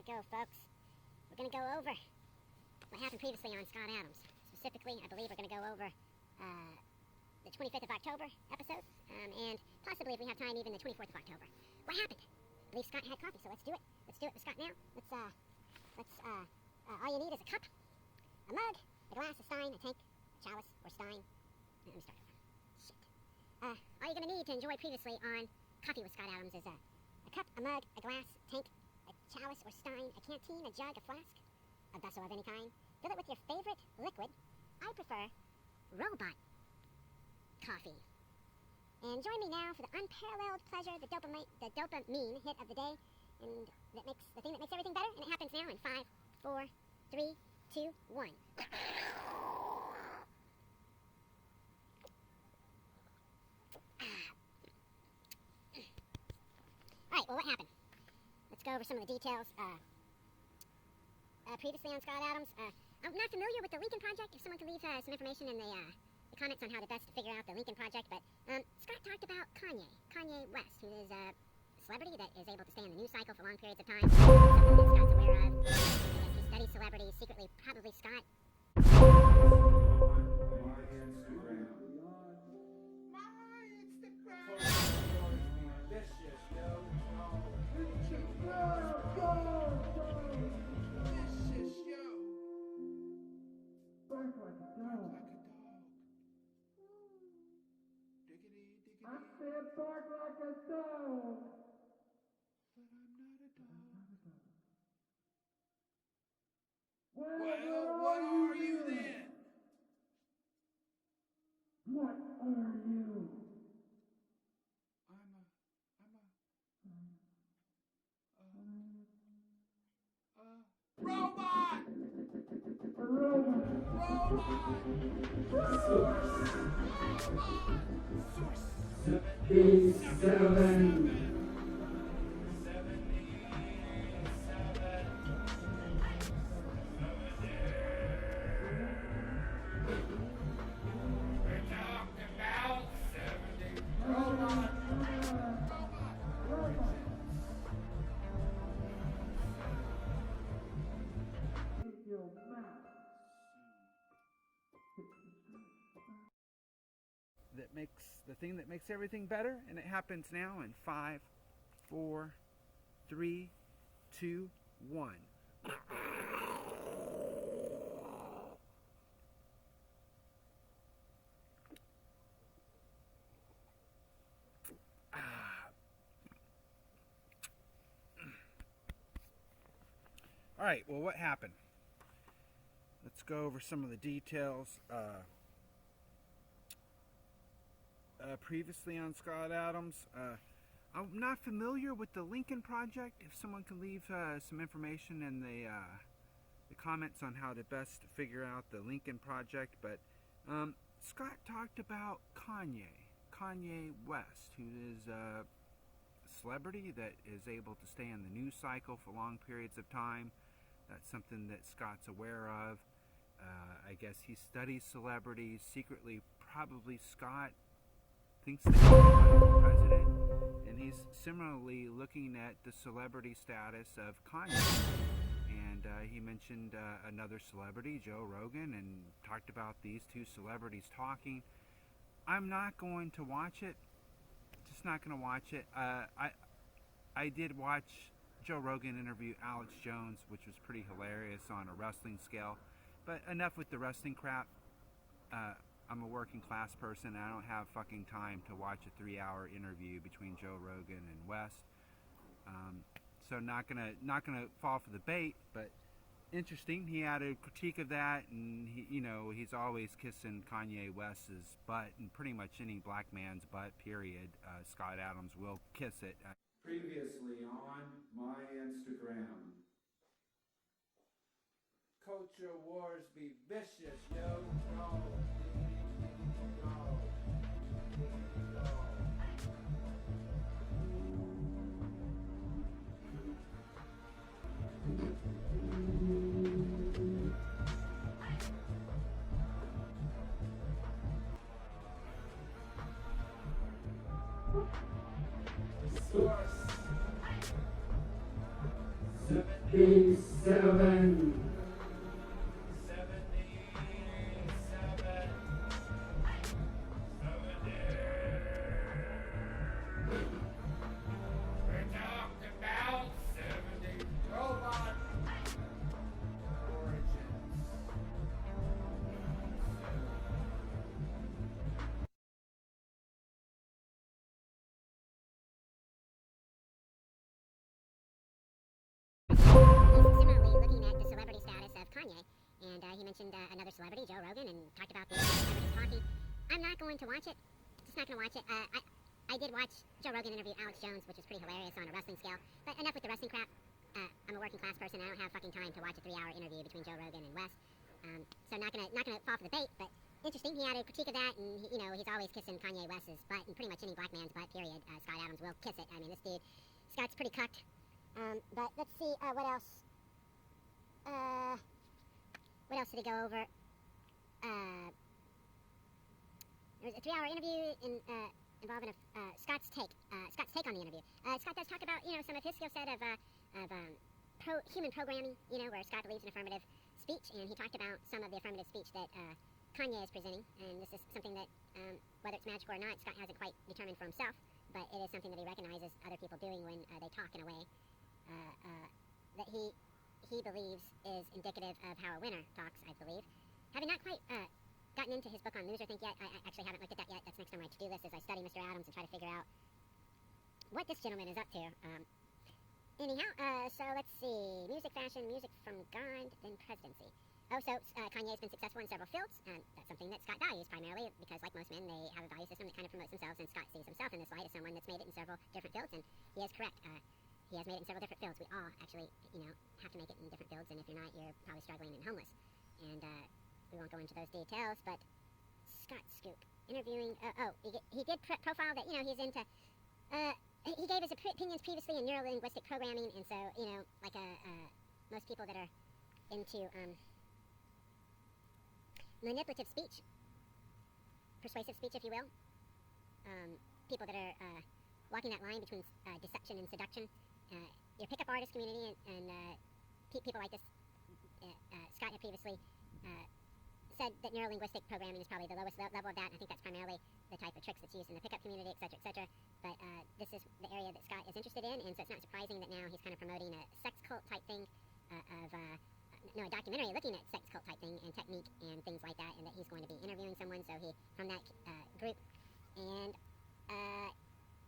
go, folks. We're going to go over what happened previously on Scott Adams. Specifically, I believe we're going to go over the 25th of October episode, and possibly, if we have time, even the 24th of October. What happened? I believe Scott had coffee, so let's do it. Let's do it with Scott now. All you need is a cup, a mug, a glass, a stein, a tank, a chalice, or stein. Let me start over. Shit. All you're going to need to enjoy previously on Coffee with Scott Adams is a cup, a mug, a glass, tank, a chalice or stein, a canteen, a jug, a flask, a vessel of any kind. Fill it with your favorite liquid. I prefer robot coffee. And join me now for the unparalleled pleasure, the dopamine hit of the day, and the thing that makes everything better, and it happens now in 5, 4, 3, 2, 1. Alright, well, what happened? Let's go over some of the details. Previously on Scott Adams, I'm not familiar with the Lincoln Project. If someone could leave some information in the comments on how to best figure out the Lincoln Project, but Scott talked about Kanye West, who is a celebrity that is able to stay in the news cycle for long periods of time. Something that Scott's aware of. I guess he studies celebrities secretly, probably Scott. I said bark like a dog. But I'm not a dog. Well, What are you then? What are you? I'm a robot! A robot. Robot! Source! 77. The thing that makes everything better, and it happens now in 5, 4, 3, 2, 1. All right, well, what happened? Let's go over some of the details. Previously on Scott Adams, I'm not familiar with the Lincoln Project. If someone can leave some information in the comments on how to best figure out the Lincoln Project, but Scott talked about Kanye West, who is a celebrity that is able to stay in the news cycle for long periods of time. That's something that Scott's aware of. I guess he studies celebrities secretly. Probably Scott thinks that he's the president, and he's similarly looking at the celebrity status of Kanye. And he mentioned another celebrity, Joe Rogan, and talked about these two celebrities talking. I'm not going to watch it. Just not going to watch it. I did watch Joe Rogan interview Alex Jones, which was pretty hilarious on a wrestling scale. But enough with the wrestling crap. I'm a working class person, and I don't have fucking time to watch a 3-hour interview between Joe Rogan and West. So not gonna fall for the bait, but interesting. He had a critique of that, and he's always kissing Kanye West's butt, and pretty much any black man's butt, period. Scott Adams will kiss it. Previously on my Instagram. Culture wars be vicious, yo. Source. 77. He's similarly looking at the celebrity status of Kanye, and he mentioned another celebrity, Joe Rogan, and talked about the celebrities talking. I'm not going to watch it. Just not going to watch it. I did watch Joe Rogan interview Alex Jones, which was pretty hilarious on a wrestling scale. But enough with the wrestling crap. I'm a working class person. I don't have fucking time to watch a 3-hour interview between Joe Rogan and Wes. So not gonna fall for the bait. But interesting. He had a critique of that, and he, he's always kissing Kanye West's butt, and pretty much any black man's butt. Period. Scott Adams will kiss it. I mean, this dude, Scott's pretty cucked. But let's see what else. What else did he go over? There was a 3-hour interview involving Scott's take on the interview. Scott does talk about some of his skill set of human programming. Where Scott believes in affirmative speech, and he talked about some of the affirmative speech that Kanye is presenting. And this is something that, whether it's magic or not, Scott hasn't quite determined for himself. But it is something that he recognizes other people doing when they talk in a way that he believes is indicative of how a winner talks, I believe. Having not quite gotten into his book on loser think yet, I actually haven't looked at that yet. That's next on my to-do list as I study Mr. Adams and try to figure out what this gentleman is up to. Anyhow, so let's see. Music, fashion, music from God, then presidency. Oh, so Kanye's been successful in several fields, and that's something that Scott values primarily because, like most men, they have a value system that kind of promotes themselves, and Scott sees himself in this light as someone that's made it in several different fields, and he is correct. He has made it in several different fields. We all actually, have to make it in different fields, and if you're not, you're probably struggling and homeless. And we won't go into those details, but Scott Scoop interviewing. He did profile that he's into. He gave his opinions previously in neuro-linguistic programming, and so like most people that are into manipulative speech, persuasive speech, if you will, people that are walking that line between deception and seduction. Your pickup artist community and people like this. Scott had previously said that neuro-linguistic programming is probably the lowest level of that. I think that's primarily the type of tricks that's used in the pickup community, etc., etc. But this is the area that Scott is interested in, and so it's not surprising that now he's kind of promoting a sex cult type thing a documentary looking at sex cult type thing and technique and things like that, and that he's going to be interviewing someone. So he from that group, and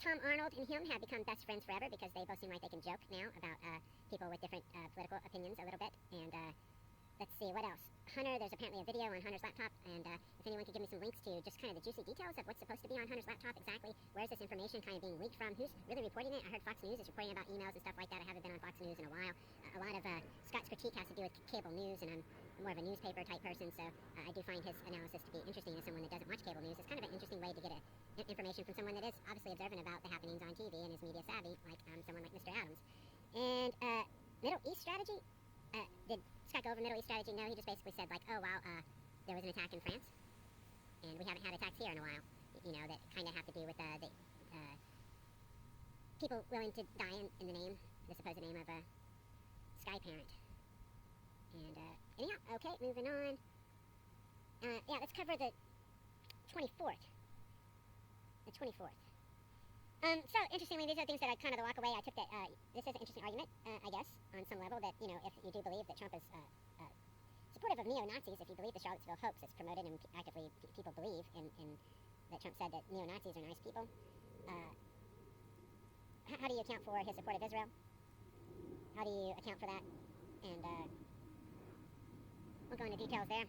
Tom Arnold and him have become best friends forever because they both seem like they can joke now about people with different political opinions a little bit. And let's see, what else? Hunter, there's apparently a video on Hunter's laptop, and if anyone could give me some links to just kind of the juicy details of what's supposed to be on Hunter's laptop exactly, where's this information kind of being leaked from, who's really reporting it? I heard Fox News is reporting about emails and stuff like that. I haven't been on Fox News in a while. A lot of Scott's critique has to do with cable news, and I'm more of a newspaper type person, so I do find his analysis to be interesting as someone that doesn't watch cable news. It's kind of an interesting way to get information from someone that is obviously observant about the happenings on TV and is media savvy, like someone like Mr. Adams. And Middle East strategy, did Scott go over Middle East strategy? No, he just basically said, like, oh, wow, there was an attack in France, and we haven't had attacks here in a while, that kind of have to do with the people willing to die in the name, the supposed name of a Sky parent. And, anyhow, okay, moving on. Yeah, let's cover the 24th. The 24th. So, interestingly, these are things that I kind of walk away. I took that, this is an interesting argument, I guess, on some level, that, if you do believe that Trump is supportive of neo-Nazis, if you believe the Charlottesville hoax is promoted and actively people believe in that Trump said that neo-Nazis are nice people, how do you account for his support of Israel? How do you account for that? And, we'll go into details there.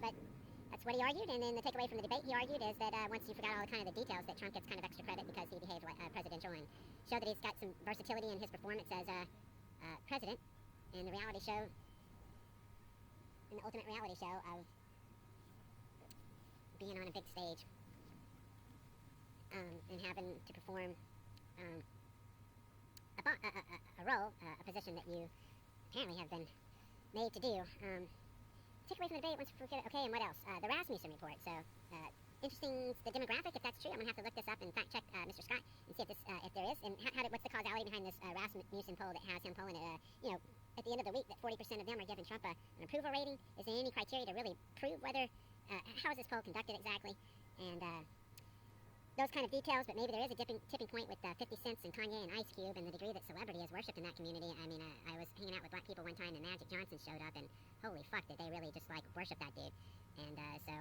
But that's what he argued, and then the takeaway from the debate he argued is that once you forgot all the kind of the details, that Trump gets kind of extra credit because he behaved like presidential and showed that he's got some versatility in his performance as president in the reality show, in the ultimate reality show of being on a big stage and having to perform a role, a position that you apparently have been made to do. Take away from the debate once we forget it. Okay, and what else? The Rasmussen report. So, interesting, the demographic, if that's true. I'm going to have to look this up and fact check Mr. Scott and see if there is. And what's the causality behind this Rasmussen poll that has him polling at, at the end of the week that 40% of them are giving Trump an approval rating. Is there any criteria to really prove whether, how is this poll conducted exactly? And those kind of details, but maybe there is a tipping point with 50 Cent and Kanye and Ice Cube and the degree that celebrity is worshipped in that community. I mean, I was hanging out with black people one time and Magic Johnson showed up, and holy fuck, did they really just like worship that dude. And so